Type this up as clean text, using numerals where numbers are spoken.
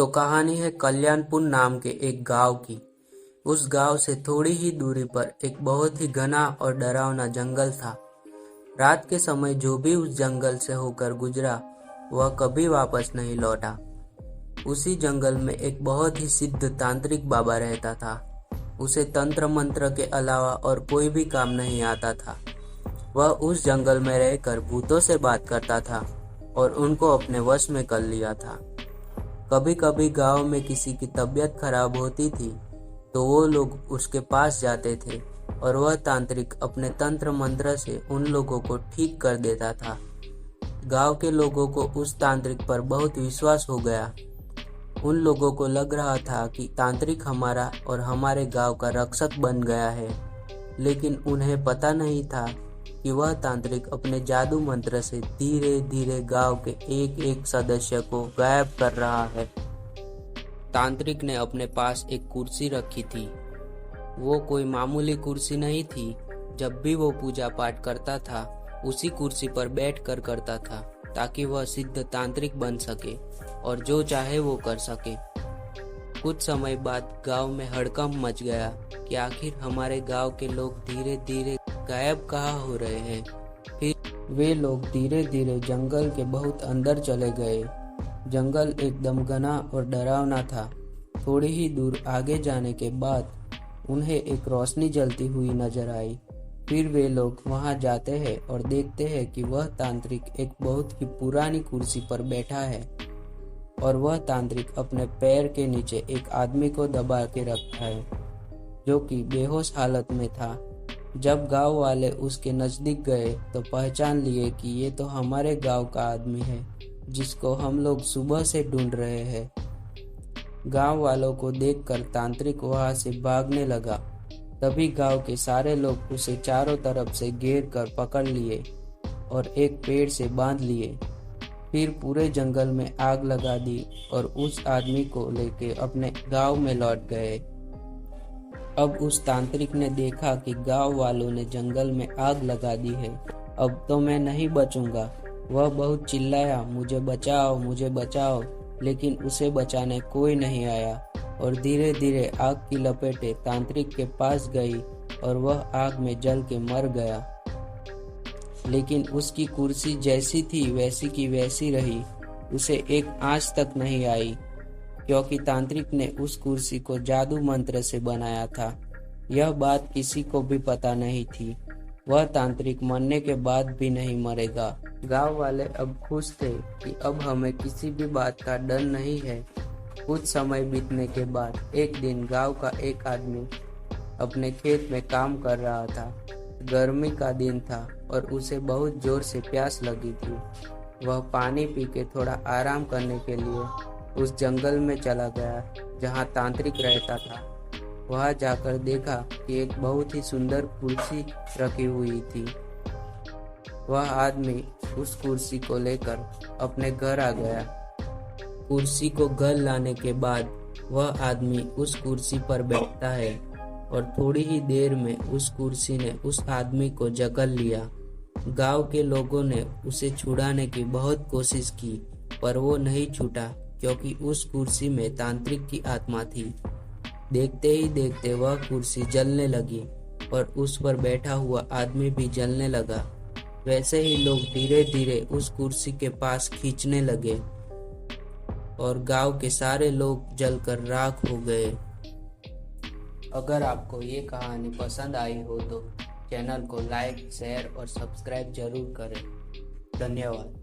तो कहानी है कल्याणपुर नाम के एक गांव की। उस गांव से थोड़ी ही दूरी पर एक बहुत ही घना और डरावना जंगल था। रात के समय जो भी उस जंगल से होकर गुजरा वह कभी वापस नहीं लौटा। उसी जंगल में एक बहुत ही सिद्ध तांत्रिक बाबा रहता था। उसे तंत्र मंत्र के अलावा और कोई भी काम नहीं आता था। वह उस जंगल में रहकर भूतों से बात करता था और उनको अपने वश में कर लिया था। कभी कभी गांव में किसी की तबीयत खराब होती थी तो वो लोग उसके पास जाते थे और वह तांत्रिक अपने तंत्र मंत्र से उन लोगों को ठीक कर देता था। गांव के लोगों को उस तांत्रिक पर बहुत विश्वास हो गया। उन लोगों को लग रहा था कि तांत्रिक हमारा और हमारे गांव का रक्षक बन गया है, लेकिन उन्हें पता नहीं था कि वह तांत्रिक अपने जादू मंत्र से धीरे धीरे गांव के एक एक सदस्य को गायब कर रहा है। तांत्रिक ने अपने पास एक कुर्सी रखी थी। वो कोई मामूली कुर्सी नहीं थी। जब भी वो पूजा पाठ करता था उसी कुर्सी पर बैठकर करता था ताकि वह सिद्ध तांत्रिक बन सके और जो चाहे वो कर सके। कुछ समय बाद गांव में हड़कंप मच गया कि आखिर हमारे गांव के लोग धीरे धीरे गायब कहाँ हो रहे हैं। फिर वे लोग धीरे धीरे जंगल के बहुत अंदर चले गए। जंगल एकदम घना और डरावना था। थोड़ी ही दूर आगे जाने के बाद उन्हें एक रोशनी जलती हुई नजर आई। फिर वे लोग वहां जाते हैं और देखते हैं कि वह तांत्रिक एक बहुत ही पुरानी कुर्सी पर बैठा है और वह तांत्रिक अपने पैर के नीचे एक आदमी को दबा के रखा है जो कि बेहोश हालत में था। जब गांव वाले उसके नजदीक गए तो पहचान लिए कि ये तो हमारे गांव का आदमी है जिसको हम लोग सुबह से ढूंढ रहे हैं। गांव वालों को देखकर तांत्रिक वहां से भागने लगा। तभी गांव के सारे लोग उसे चारों तरफ से घेर कर पकड़ लिए और एक पेड़ से बांध लिए। फिर पूरे जंगल में आग लगा दी और उस आदमी को लेके अपने गांव में लौट गए। अब उस तांत्रिक ने देखा कि गांव वालों ने जंगल में आग लगा दी है, अब तो मैं नहीं बचूंगा। वह बहुत चिल्लाया, मुझे बचाओ, मुझे बचाओ, लेकिन उसे बचाने कोई नहीं आया और धीरे धीरे आग की लपेटें तांत्रिक के पास गई और वह आग में जल के मर गया। लेकिन उसकी कुर्सी जैसी थी वैसी की वैसी रही। उसे एक आंच तक नहीं आई क्योंकि तांत्रिक ने उस कुर्सी को जादू मंत्र से बनाया था। यह बात किसी को भी पता नहीं थी। वह तांत्रिक मरने के बाद भी नहीं मरेगा। गांव वाले अब खुश थे कि अब हमें किसी भी बात का डर नहीं है। कुछ समय बीतने के बाद एक दिन गांव का एक आदमी अपने खेत में काम कर रहा था। गर्मी का दिन था और उसे बहुत जोर से प्यास लगी थी। वह पानी पी के थोड़ा आराम करने के लिए उस जंगल में चला गया जहां तांत्रिक रहता था। वहां जाकर देखा कि एक बहुत ही सुंदर कुर्सी रखी हुई थी। वह आदमी उस कुर्सी को लेकर अपने घर आ गया। कुर्सी को घर लाने के बाद वह आदमी उस कुर्सी पर बैठता है और थोड़ी ही देर में उस कुर्सी ने उस आदमी को जकड़ लिया। गांव के लोगों ने उसे छुड़ाने की बहुत कोशिश की पर वो नहीं छूटा क्योंकि उस कुर्सी में तांत्रिक की आत्मा थी। देखते ही देखते वह कुर्सी जलने लगी और उस पर बैठा हुआ आदमी भी जलने लगा। वैसे ही लोग धीरे धीरे उस कुर्सी के पास खींचने लगे और गांव के सारे लोग जलकर राख हो गए। अगर आपको ये कहानी पसंद आई हो तो चैनल को लाइक, शेयर और सब्सक्राइब जरूर करें। धन्यवाद।